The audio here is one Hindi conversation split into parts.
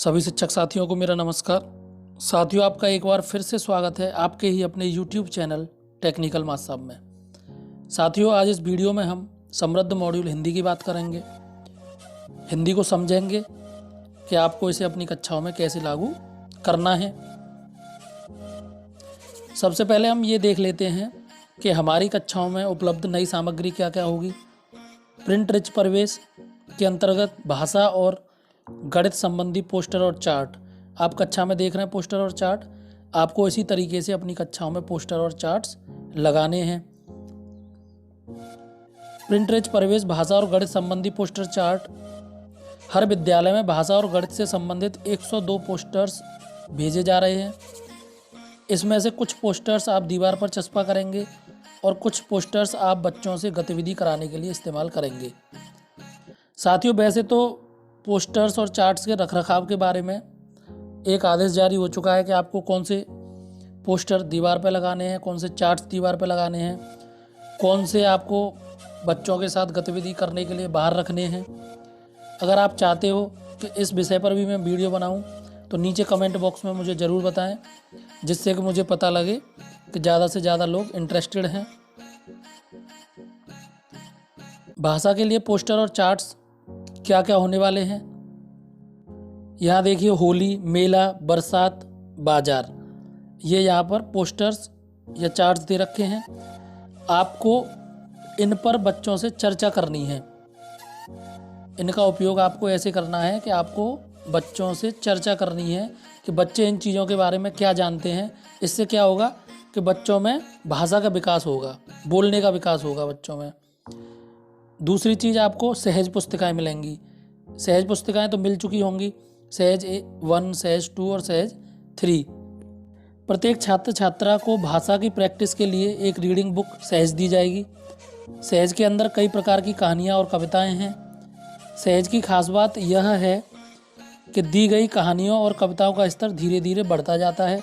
सभी शिक्षक साथियों को मेरा नमस्कार। साथियों, आपका एक बार फिर से स्वागत है आपके ही अपने YouTube चैनल टेक्निकल मास साहब में। साथियों, आज इस वीडियो में हम समृद्ध मॉड्यूल हिंदी की बात करेंगे। हिंदी को समझेंगे कि आपको इसे अपनी कक्षाओं में कैसे लागू करना है। सबसे पहले हम ये देख लेते हैं कि हमारी कक्षाओं में उपलब्ध नई सामग्री क्या क्या होगी। प्रिंट रिच परिवेश के अंतर्गत भाषा और गणित संबंधी पोस्टर और चार्ट। आप कक्षा में देख रहे हैं पोस्टर और चार्ट, आपको इसी तरीके से अपनी कक्षाओं में पोस्टर और चार्ट्स लगाने हैं। प्रिंट रिच परिवेश भाषा और गणित संबंधी पोस्टर चार्ट। हर विद्यालय में भाषा और गणित से संबंधित 102 पोस्टर्स भेजे जा रहे हैं। इसमें से कुछ पोस्टर्स आप दीवार पर चस्पा करेंगे और कुछ पोस्टर्स आप बच्चों से गतिविधि कराने के लिए इस्तेमाल करेंगे। साथियों, वैसे तो पोस्टर्स और चार्ट्स के रखरखाव के बारे में एक आदेश जारी हो चुका है कि आपको कौन से पोस्टर दीवार पर लगाने हैं, कौन से चार्ट्स दीवार पर लगाने हैं, कौन से आपको बच्चों के साथ गतिविधि करने के लिए बाहर रखने हैं। अगर आप चाहते हो कि इस विषय पर भी मैं वीडियो बनाऊं तो नीचे कमेंट बॉक्स में मुझे ज़रूर बताएं, जिससे कि मुझे पता लगे कि ज़्यादा से ज़्यादा लोग इंटरेस्टेड हैं। भाषा के लिए पोस्टर और चार्ट्स क्या क्या होने वाले हैं, यहाँ देखिए। होली, मेला, बरसात, बाजार, ये यहाँ पर पोस्टर्स या चार्ट्स दे रखे हैं। आपको इन पर बच्चों से चर्चा करनी है। इनका उपयोग आपको ऐसे करना है कि आपको बच्चों से चर्चा करनी है कि बच्चे इन चीज़ों के बारे में क्या जानते हैं। इससे क्या होगा कि बच्चों में भाषा का विकास होगा, बोलने का विकास होगा बच्चों में। दूसरी चीज़, आपको सहज पुस्तिकाएं मिलेंगी। सहज पुस्तिकाएं तो मिल चुकी होंगी, सहज 1, सहज 2 और सहज 3। प्रत्येक छात्र छात्रा को भाषा की प्रैक्टिस के लिए एक रीडिंग बुक सहज दी जाएगी। सहज के अंदर कई प्रकार की कहानियाँ और कविताएं हैं। सहज की खास बात यह है कि दी गई कहानियों और कविताओं का स्तर धीरे धीरे बढ़ता जाता है।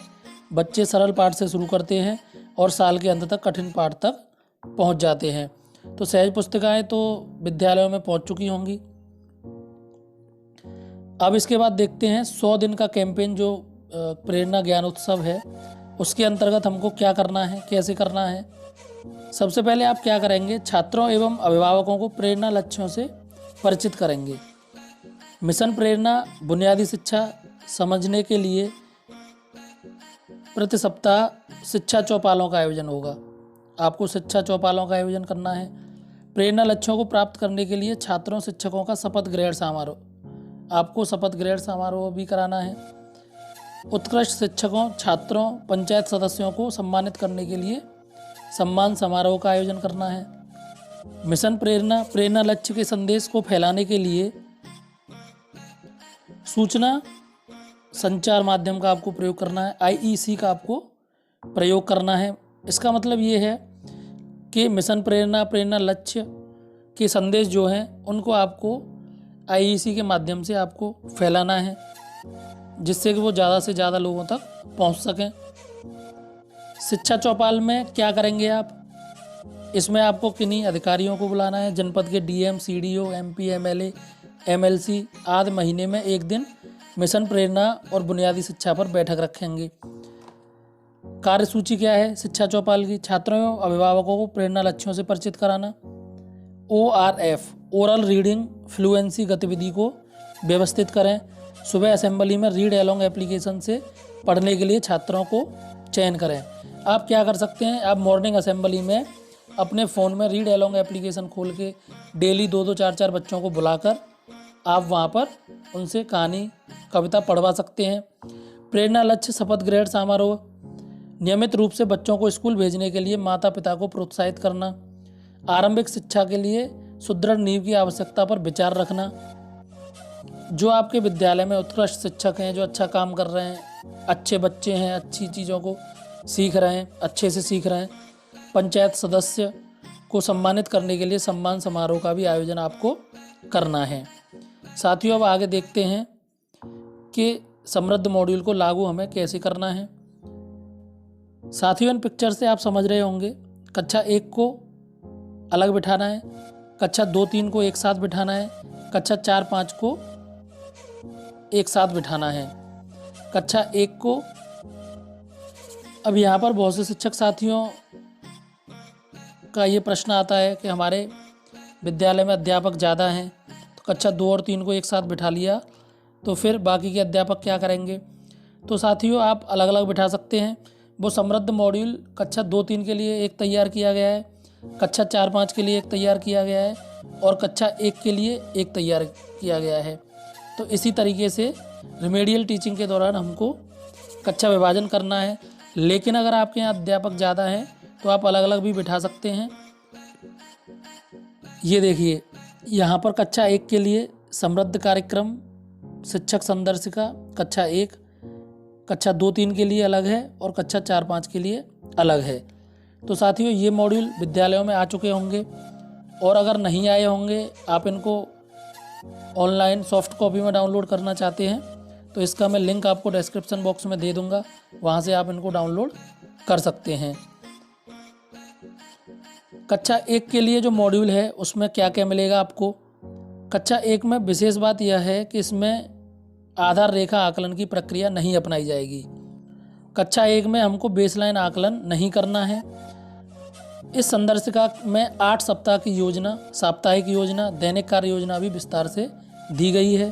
बच्चे सरल पाठ से शुरू करते हैं और साल के अंत तक कठिन पाठ तक पहुंच जाते हैं। तो सहज पुस्तिकाएं तो विद्यालयों में पहुंच चुकी होंगी। अब इसके बाद देखते हैं 100 दिन का कैंपेन जो प्रेरणा ज्ञान उत्सव है, उसके अंतर्गत हमको क्या करना है, कैसे करना है। सबसे पहले आप क्या करेंगे, छात्रों एवं अभिभावकों को प्रेरणा लक्ष्यों से परिचित करेंगे। मिशन प्रेरणा बुनियादी शिक्षा समझने के लिए प्रति सप्ताह शिक्षा चौपालों का आयोजन होगा। आपको शिक्षा चौपालों का आयोजन करना है। प्रेरणा लक्ष्यों को प्राप्त करने के लिए छात्रों शिक्षकों का शपथ ग्रहण समारोह, आपको शपथ ग्रहण समारोह भी कराना है। उत्कृष्ट शिक्षकों, छात्रों, पंचायत सदस्यों को सम्मानित करने के लिए सम्मान समारोह का आयोजन करना है। मिशन प्रेरणा प्रेरणा लक्ष्य के संदेश को फैलाने के लिए सूचना संचार माध्यम का आपको प्रयोग करना है। IEC का आपको प्रयोग करना है। इसका मतलब ये है कि मिशन प्रेरणा प्रेरणा लक्ष्य के संदेश जो हैं उनको आपको IEC के माध्यम से आपको फैलाना है, जिससे कि वो ज़्यादा से ज़्यादा लोगों तक पहुंच सकें। शिक्षा चौपाल में क्या करेंगे आप, इसमें आपको किन्हीं अधिकारियों को बुलाना है। जनपद के DM, CDO, MP, MLA, MLC आदि महीने में एक दिन मिशन प्रेरणा और बुनियादी शिक्षा पर बैठक रखेंगे। कार्यसूची क्या है शिक्षा चौपाल की, छात्रों एवं अभिभावकों को प्रेरणा लक्ष्यों से परिचित कराना। ORF ओरल रीडिंग फ्लुएंसी गतिविधि को व्यवस्थित करें। सुबह असेंबली में रीड एलोंग एप्लीकेशन से पढ़ने के लिए छात्रों को चयन करें। आप क्या कर सकते हैं, आप मॉर्निंग असेंबली में अपने फ़ोन में रीड एलोंग एप्लीकेशन खोल के डेली 2-2, 4-4 बच्चों को बुलाकर आप वहाँ पर उनसे कहानी कविता पढ़वा सकते हैं। प्रेरणा लक्ष्य शपथ ग्रहण समारोह, नियमित रूप से बच्चों को स्कूल भेजने के लिए माता पिता को प्रोत्साहित करना। आरंभिक शिक्षा के लिए सुदृढ़ नींव की आवश्यकता पर विचार रखना। जो आपके विद्यालय में उत्कृष्ट शिक्षक हैं, जो अच्छा काम कर रहे हैं, अच्छे बच्चे हैं, अच्छी चीज़ों को सीख रहे हैं, अच्छे से सीख रहे हैं, पंचायत सदस्य को सम्मानित करने के लिए सम्मान समारोह का भी आयोजन आपको करना है। साथियों, अब आगे देखते हैं कि समृद्ध मॉड्यूल को लागू हमें कैसे करना है। साथियों, इन पिक्चर से आप समझ रहे होंगे, कक्षा 1 को अलग बिठाना है, कक्षा 2-3 को एक साथ बिठाना है, कक्षा 4-5 को एक साथ बिठाना है। कक्षा 1 को, अब यहाँ पर बहुत से शिक्षक साथियों का ये प्रश्न आता है कि हमारे विद्यालय में अध्यापक ज़्यादा हैं, तो कक्षा 2 और 3 को एक साथ बिठा लिया तो फिर बाकी के अध्यापक क्या करेंगे। तो साथियों आप अलग अलग बिठा सकते हैं। वो समृद्ध मॉड्यूल कक्षा 2-3 के लिए एक तैयार किया गया है, कक्षा 4-5 के लिए एक तैयार किया गया है और कक्षा 1 के लिए एक तैयार किया गया है। तो इसी तरीके से रिमेडियल टीचिंग के दौरान हमको कक्षा विभाजन करना है। लेकिन अगर आपके यहाँ अध्यापक ज़्यादा हैं तो आप अलग अलग भी बिठा सकते हैं। ये देखिए यहाँ पर कक्षा 1 के लिए समृद्ध कार्यक्रम शिक्षक संदर्शिका कक्षा 1, कक्षा 2-3 के लिए अलग है और कक्षा 4-5 के लिए अलग है। तो साथियों ये मॉड्यूल विद्यालयों में आ चुके होंगे और अगर नहीं आए होंगे, आप इनको ऑनलाइन सॉफ्ट कॉपी में डाउनलोड करना चाहते हैं तो इसका मैं लिंक आपको डिस्क्रिप्शन बॉक्स में दे दूंगा, वहाँ से आप इनको डाउनलोड कर सकते हैं। कक्षा 1 के लिए जो मॉड्यूल है उसमें क्या क्या मिलेगा आपको। कक्षा 1 में विशेष बात यह है कि इसमें आधार रेखा आकलन की प्रक्रिया नहीं अपनाई जाएगी। कक्षा 1 में हमको बेसलाइन आकलन नहीं करना है। इस संदर्शिका में 8 सप्ताह की योजना, साप्ताहिक योजना, दैनिक कार्य योजना भी विस्तार से दी गई है।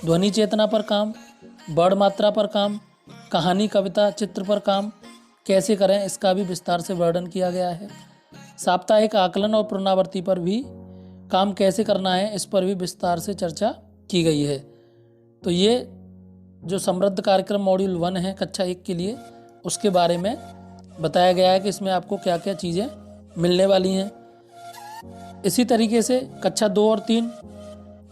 ध्वनि चेतना पर काम, वर्ण मात्रा पर काम, कहानी, कविता, चित्र पर काम कैसे करें इसका भी विस्तार से वर्णन किया गया है। साप्ताहिक आकलन और पुनरावृत्ति पर भी काम कैसे करना है इस पर भी विस्तार से चर्चा की गई है। तो ये जो समृद्ध कार्यक्रम मॉड्यूल 1 है कक्षा 1 के लिए, उसके बारे में बताया गया है कि इसमें आपको क्या क्या चीज़ें मिलने वाली हैं। इसी तरीके से कक्षा 2 और 3,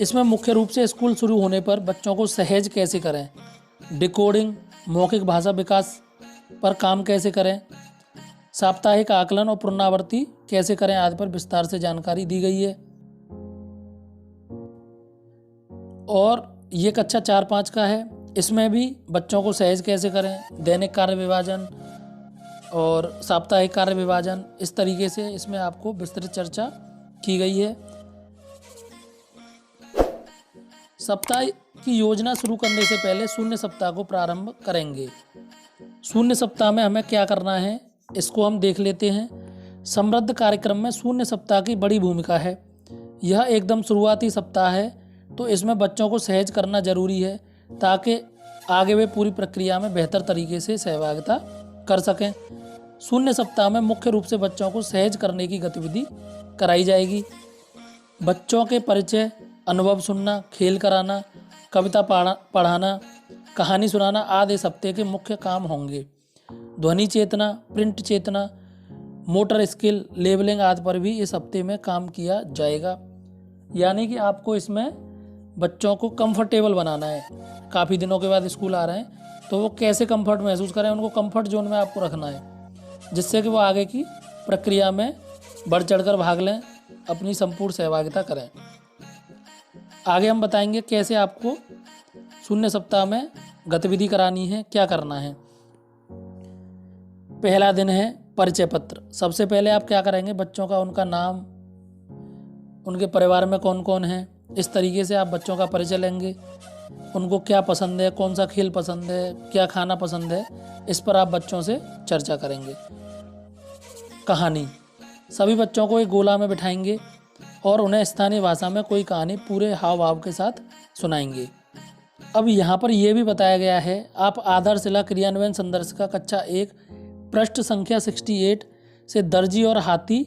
इसमें मुख्य रूप से स्कूल शुरू होने पर बच्चों को सहज कैसे करें, डिकोडिंग, मौखिक भाषा विकास पर काम कैसे करें, साप्ताहिक आकलन और पुनरावृत्ति कैसे करें आदि पर विस्तार से जानकारी दी गई है। और ये कक्षा 4-5 का है, इसमें भी बच्चों को सहज कैसे करें, दैनिक कार्य विभाजन और साप्ताहिक कार्य विभाजन, इस तरीके से इसमें आपको विस्तृत चर्चा की गई है। सप्ताह की योजना शुरू करने से पहले शून्य सप्ताह को प्रारंभ करेंगे। शून्य सप्ताह में हमें क्या करना है इसको हम देख लेते हैं। समृद्ध कार्यक्रम में शून्य सप्ताह की बड़ी भूमिका है। यह एकदम शुरुआती सप्ताह है तो इसमें बच्चों को सहज करना जरूरी है ताकि आगे वे पूरी प्रक्रिया में बेहतर तरीके से सहभागिता कर सकें। शून्य सप्ताह में मुख्य रूप से बच्चों को सहज करने की गतिविधि कराई जाएगी। बच्चों के परिचय, अनुभव सुनना, खेल कराना, कविता पढ़ाना, कहानी सुनाना आदि इस हफ्ते के मुख्य काम होंगे। ध्वनि चेतना, प्रिंट चेतना, मोटर स्किल, लेबलिंग आदि पर भी इस हफ्ते में काम किया जाएगा। यानी कि आपको इसमें बच्चों को कंफर्टेबल बनाना है। काफ़ी दिनों के बाद स्कूल आ रहे हैं तो वो कैसे कंफर्ट महसूस करें, उनको कंफर्ट जोन में आपको रखना है जिससे कि वो आगे की प्रक्रिया में बढ़ चढ़कर भाग लें, अपनी संपूर्ण सहभागिता करें। आगे हम बताएंगे कैसे आपको शून्य सप्ताह में गतिविधि करानी है, क्या करना है। पहला दिन है परिचय पत्र। सबसे पहले आप क्या करेंगे, बच्चों का उनका नाम, उनके परिवार में कौन कौन है, इस तरीके से आप बच्चों का परिचय लेंगे। उनको क्या पसंद है, कौन सा खेल पसंद है, क्या खाना पसंद है, इस पर आप बच्चों से चर्चा करेंगे। कहानी, सभी बच्चों को एक गोला में बिठाएंगे और उन्हें स्थानीय भाषा में कोई कहानी पूरे हाव भाव के साथ सुनाएंगे। अब यहाँ पर यह भी बताया गया है, आप आधारशिला क्रियान्वयन संदर्शिका कक्षा 1 पृष्ठ संख्या 68 से दर्जी और हाथी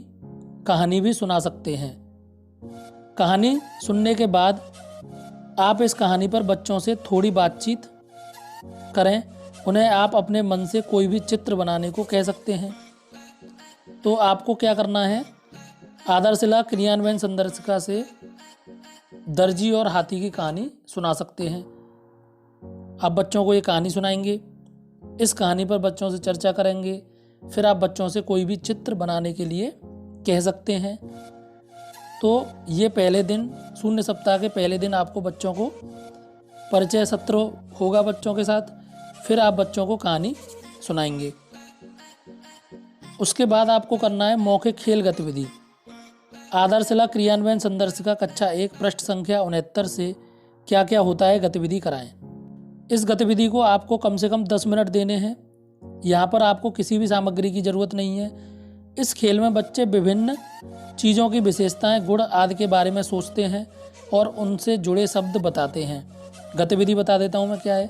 कहानी भी सुना सकते हैं। कहानी सुनने के बाद आप इस कहानी पर बच्चों से थोड़ी बातचीत करें। उन्हें आप अपने मन से कोई भी चित्र बनाने को कह सकते हैं। तो आपको क्या करना है, आधारशिला क्रियान्वयन संदर्शिका से दर्जी और हाथी की कहानी सुना सकते हैं। आप बच्चों को ये कहानी सुनाएंगे, इस कहानी पर बच्चों से चर्चा करेंगे, फिर आप बच्चों से कोई भी चित्र बनाने के लिए कह सकते हैं। तो ये पहले दिन, शून्य सप्ताह के पहले दिन आपको बच्चों को परिचय सत्र होगा बच्चों के साथ, फिर आप बच्चों को कहानी सुनाएंगे। उसके बाद आपको करना है मौखिक खेल गतिविधि। आधारशिला क्रियान्वयन संदर्शिका कक्षा 1 पृष्ठ संख्या 69 से क्या क्या होता है गतिविधि कराएं। इस गतिविधि को आपको कम से कम 10 मिनट देने हैं। यहाँ पर आपको किसी भी सामग्री की ज़रूरत नहीं है। इस खेल में बच्चे विभिन्न चीज़ों की विशेषताएं, गुण आदि के बारे में सोचते हैं और उनसे जुड़े शब्द बताते हैं। गतिविधि बता देता हूँ मैं क्या है।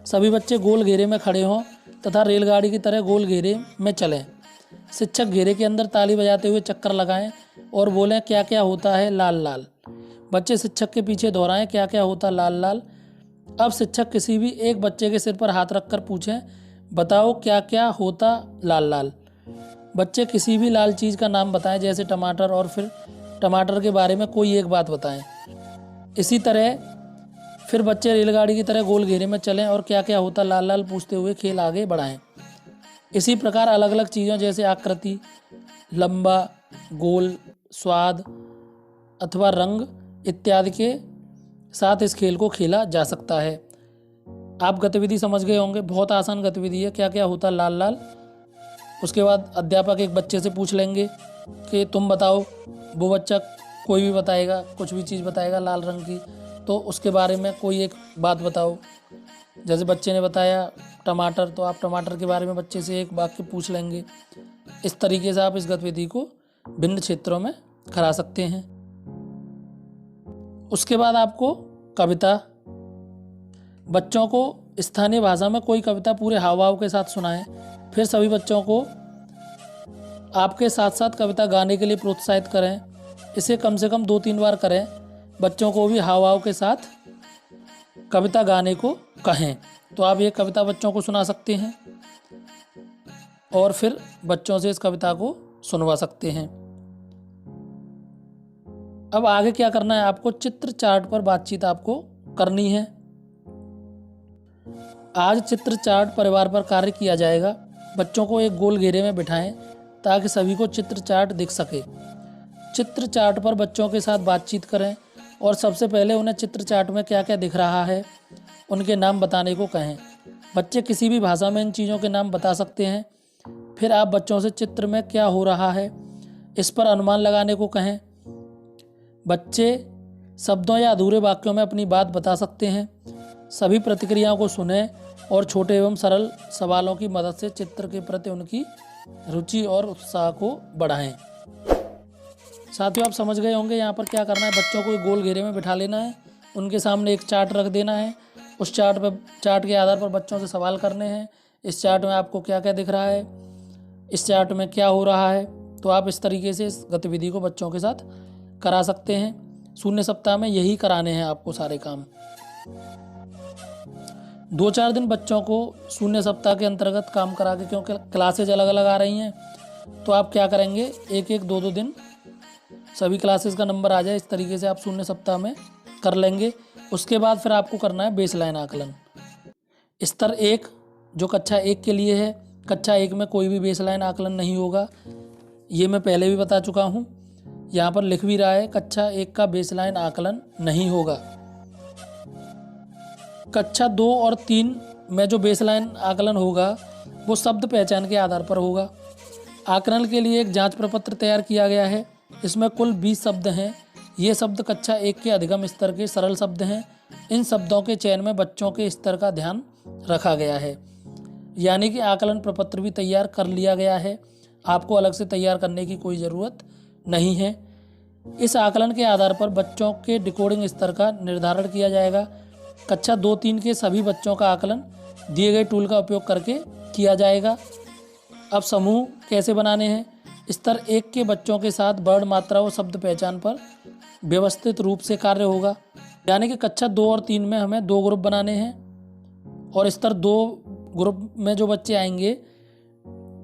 सभी बच्चे गोल घेरे में खड़े हों तथा रेलगाड़ी की तरह गोल घेरे में चलें। शिक्षक घेरे के अंदर ताली बजाते हुए चक्कर लगाएं और बोलें, क्या क्या होता है लाल लाल। बच्चे शिक्षक के पीछे दोहराएं, क्या क्या होता लाल लाल। अब शिक्षक किसी भी एक बच्चे के सिर पर हाथ रखकर पूछें, बताओ क्या क्या होता लाल लाल। बच्चे किसी भी लाल चीज़ का नाम बताएं, जैसे टमाटर, और फिर टमाटर के बारे में कोई एक बात बताएं। इसी तरह फिर बच्चे रेलगाड़ी की तरह गोल घेरे में चलें और क्या क्या होता लाल लाल पूछते हुए खेल आगे बढ़ाएं। इसी प्रकार अलग अलग चीज़ों जैसे आकृति, लंबा, गोल, स्वाद अथवा रंग इत्यादि के साथ इस खेल को खेला जा सकता है। आप गतिविधि समझ गए होंगे। बहुत आसान गतिविधि है, क्या क्या होता लाल लाल। उसके बाद अध्यापक एक बच्चे से पूछ लेंगे कि तुम बताओ। वो बच्चा कोई भी बताएगा, कुछ भी चीज़ बताएगा लाल रंग की, तो उसके बारे में कोई एक बात बताओ। जैसे बच्चे ने बताया टमाटर, तो आप टमाटर के बारे में बच्चे से एक वाक्य पूछ लेंगे। इस तरीके से आप इस गतिविधि को भिन्न क्षेत्रों में करा सकते हैं। उसके बाद आपको कविता, बच्चों को स्थानीय भाषा में कोई कविता पूरे हाव भाव के साथ सुनाएं। फिर सभी बच्चों को आपके साथ साथ कविता गाने के लिए प्रोत्साहित करें। इसे कम से कम 2-3 बार करें। बच्चों को भी हाव भाव के साथ कविता गाने को कहें। तो आप ये कविता बच्चों को सुना सकते हैं और फिर बच्चों से इस कविता को सुनवा सकते हैं। अब आगे क्या करना है, आपको चित्र चार्ट पर बातचीत आपको करनी है। आज चित्र चार्ट परिवार पर कार्य किया जाएगा। बच्चों को एक गोल घेरे में बिठाएं ताकि सभी को चित्र चार्ट दिख सके। चित्र चार्ट पर बच्चों के साथ बातचीत करें और सबसे पहले उन्हें चित्र चार्ट में क्या क्या दिख रहा है उनके नाम बताने को कहें। बच्चे किसी भी भाषा में इन चीज़ों के नाम बता सकते हैं। फिर आप बच्चों से चित्र में क्या हो रहा है इस पर अनुमान लगाने को कहें। बच्चे शब्दों या अधूरे वाक्यों में अपनी बात बता सकते हैं। सभी प्रतिक्रियाओं को सुनें और छोटे एवं सरल सवालों की मदद से चित्र के प्रति उनकी रुचि और उत्साह को बढ़ाएं। साथियों, आप समझ गए होंगे यहाँ पर क्या करना है। बच्चों को एक गोल घेरे में बिठा लेना है, उनके सामने एक चार्ट रख देना है। उस चार्ट के आधार पर बच्चों से सवाल करने हैं। इस चार्ट में आपको क्या क्या दिख रहा है, इस चार्ट में क्या हो रहा है। तो आप इस तरीके से इस गतिविधि को बच्चों के साथ करा सकते हैं। शून्य सप्ताह में यही कराने हैं आपको सारे काम। 2-4 दिन बच्चों को शून्य सप्ताह के अंतर्गत काम करा के, क्योंकि क्लासेज अलग अलग आ रही हैं, तो आप क्या करेंगे, 1-1, 2-2 दिन सभी क्लासेस का नंबर आ जाए, इस तरीके से आप शून्य सप्ताह में कर लेंगे। उसके बाद फिर आपको करना है बेसलाइन आकलन। स्तर 1 जो कक्षा 1 के लिए है, कक्षा 1 में कोई भी बेसलाइन आकलन नहीं होगा। ये मैं पहले भी बता चुका हूँ, यहाँ पर लिख भी रहा है, कक्षा 1 का बेसलाइन आकलन नहीं होगा। कक्षा 2 और 3 में जो बेसलाइन आकलन होगा वो शब्द पहचान के आधार पर होगा। आकलन के लिए एक जांच प्रपत्र तैयार किया गया है। इसमें कुल 20 शब्द हैं। ये शब्द कक्षा 1 के अधिगम स्तर के सरल शब्द हैं। इन शब्दों के चयन में बच्चों के स्तर का ध्यान रखा गया है, यानी कि आकलन प्रपत्र भी तैयार कर लिया गया है। आपको अलग से तैयार करने की कोई ज़रूरत नहीं है। इस आकलन के आधार पर बच्चों के डिकोडिंग स्तर का निर्धारण किया जाएगा। कक्षा 2-3 के सभी बच्चों का आकलन दिए गए टूल का उपयोग करके किया जाएगा। अब समूह कैसे बनाने हैं। स्तर 1 के बच्चों के साथ वर्ण, मात्रा और शब्द पहचान पर व्यवस्थित रूप से कार्य होगा, यानी कि कक्षा 2 और 3 में हमें 2 ग्रुप बनाने हैं और स्तर 2 ग्रुप में जो बच्चे आएंगे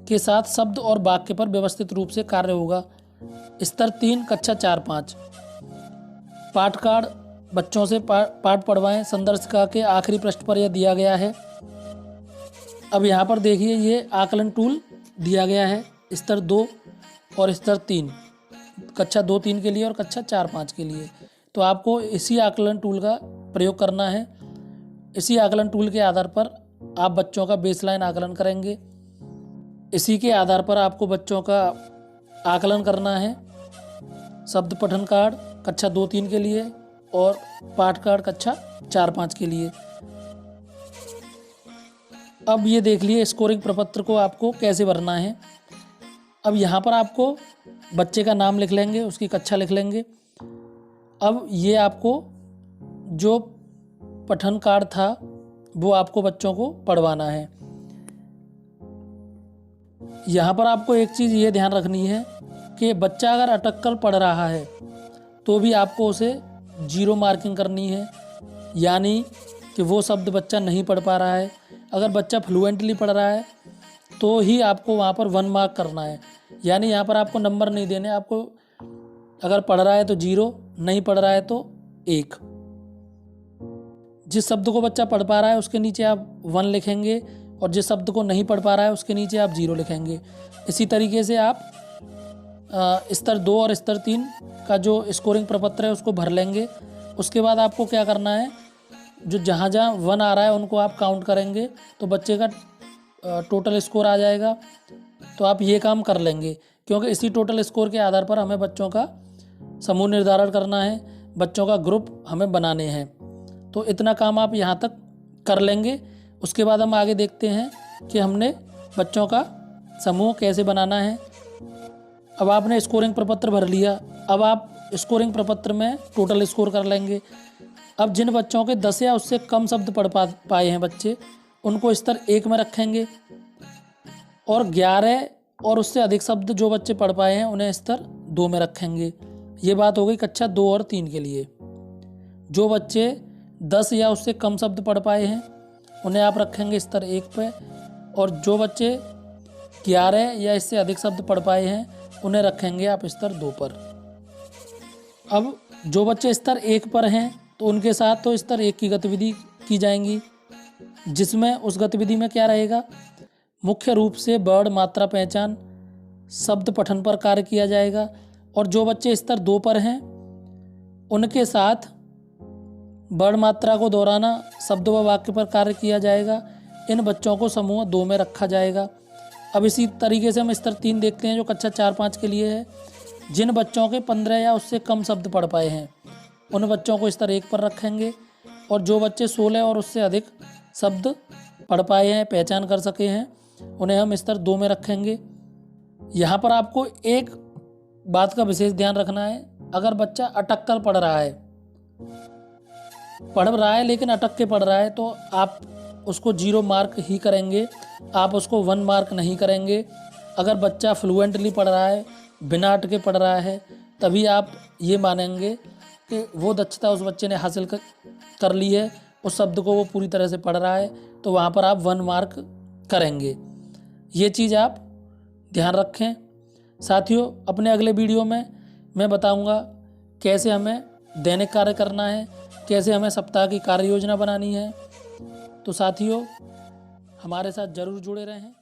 के साथ शब्द और वाक्य पर व्यवस्थित रूप से कार्य होगा। स्तर 3 कक्षा 4-5 पाठ कार्ड बच्चों से पाठ पढ़वाएं। संदर्शिका के आखिरी पृष्ठ पर यह दिया गया है। अब यहाँ पर देखिए, ये आकलन टूल दिया गया है स्तर 2 और स्तर 3, कक्षा 2-3 के लिए और कक्षा 4-5 के लिए। तो आपको इसी आकलन टूल का प्रयोग करना है। इसी आकलन टूल के आधार पर आप बच्चों का बेसलाइन आकलन करेंगे। इसी के आधार पर आपको बच्चों का आकलन करना है। शब्द पठन कार्ड कक्षा 2-3 के लिए और पाठ कार्ड कक्षा 4-5 के लिए। अब ये देख लिए स्कोरिंग प्रपत्र को आपको कैसे भरना है। अब यहाँ पर आपको बच्चे का नाम लिख लेंगे, उसकी कक्षा लिख लेंगे। अब ये आपको जो पठन कार्ड था वो आपको बच्चों को पढ़वाना है। यहाँ पर आपको एक चीज़ ये ध्यान रखनी है कि बच्चा अगर अटक कर पढ़ रहा है तो भी आपको उसे 0 मार्किंग करनी है, यानी कि वो शब्द बच्चा नहीं पढ़ पा रहा है। अगर बच्चा फ्लुएंटली पढ़ रहा है तो ही आपको वहाँ पर 1 मार्क करना है, यानी यहाँ पर आपको नंबर नहीं देने। आपको अगर पढ़ रहा है तो 0, नहीं पढ़ रहा है तो 1। जिस शब्द को बच्चा पढ़ पा रहा है उसके नीचे आप 1 लिखेंगे और जिस शब्द को नहीं पढ़ पा रहा है उसके नीचे आप 0 लिखेंगे। इसी तरीके से आप स्तर 2 और स्तर 3 का जो स्कोरिंग प्रपत्र है उसको भर लेंगे। उसके बाद आपको क्या करना है, जो जहाँ 1 आ रहा है उनको आप काउंट करेंगे तो बच्चे का टोटल स्कोर आ जाएगा। तो आप ये काम कर लेंगे, क्योंकि इसी टोटल स्कोर के आधार पर हमें बच्चों का समूह निर्धारण करना है, बच्चों का ग्रुप हमें बनाने हैं। तो इतना काम आप यहाँ तक कर लेंगे। उसके बाद हम आगे देखते हैं कि हमने बच्चों का समूह कैसे बनाना है। अब आपने स्कोरिंग प्रपत्र भर लिया। अब आप स्कोरिंग प्रपत्र में टोटल स्कोर कर लेंगे। अब जिन बच्चों के 10 या उससे कम शब्द पढ़ पाए हैं बच्चे, उनको स्तर 1 में रखेंगे और 11 और उससे अधिक शब्द जो बच्चे पढ़ पाए हैं उन्हें स्तर 2 में रखेंगे। ये बात हो गई कक्षा 2 और 3 के लिए। जो बच्चे 10 या उससे कम शब्द पढ़ पाए हैं उन्हें आप रखेंगे स्तर 1 पे, और जो बच्चे 11 या इससे अधिक शब्द पढ़ पाए हैं उन्हें रखेंगे आप स्तर 2 पर। अब जो बच्चे स्तर 1 पर हैं तो उनके साथ तो स्तर 1 की गतिविधि की जाएंगी, जिसमें उस गतिविधि में क्या रहेगा, मुख्य रूप से वर्ड मात्रा पहचान शब्द पठन पर कार्य किया जाएगा। और जो बच्चे स्तर 2 पर हैं उनके साथ वर्ड मात्रा को दोहराना, शब्द व वाक्य पर कार्य किया जाएगा। इन बच्चों को समूह 2 में रखा जाएगा। अब इसी तरीके से हम स्तर 3 देखते हैं जो कक्षा 4-5 के लिए है। जिन बच्चों के 15 या उससे कम शब्द पढ़ पाए हैं उन बच्चों को स्तर 1 पर रखेंगे, और जो बच्चे 16 और उससे अधिक शब्द पढ़ पाए हैं, पहचान कर सके हैं, उन्हें हम स्तर 2 में रखेंगे। यहाँ पर आपको एक बात का विशेष ध्यान रखना है। अगर बच्चा अटक कर पढ़ रहा है लेकिन अटक के पढ़ रहा है तो आप उसको 0 मार्क ही करेंगे, आप उसको 1 मार्क नहीं करेंगे। अगर बच्चा फ्लुएंटली पढ़ रहा है, बिना अटके पढ़ रहा है, तभी आप ये मानेंगे कि वो दक्षता उस बच्चे ने हासिल कर ली है, उस शब्द को वो पूरी तरह से पढ़ रहा है, तो वहाँ पर आप 1 मार्क करेंगे। ये चीज़ आप ध्यान रखें। साथियों, अपने अगले वीडियो में मैं बताऊंगा कैसे हमें दैनिक कार्य करना है, कैसे हमें सप्ताह की कार्य योजना बनानी है। तो साथियों, हमारे साथ ज़रूर जुड़े रहें।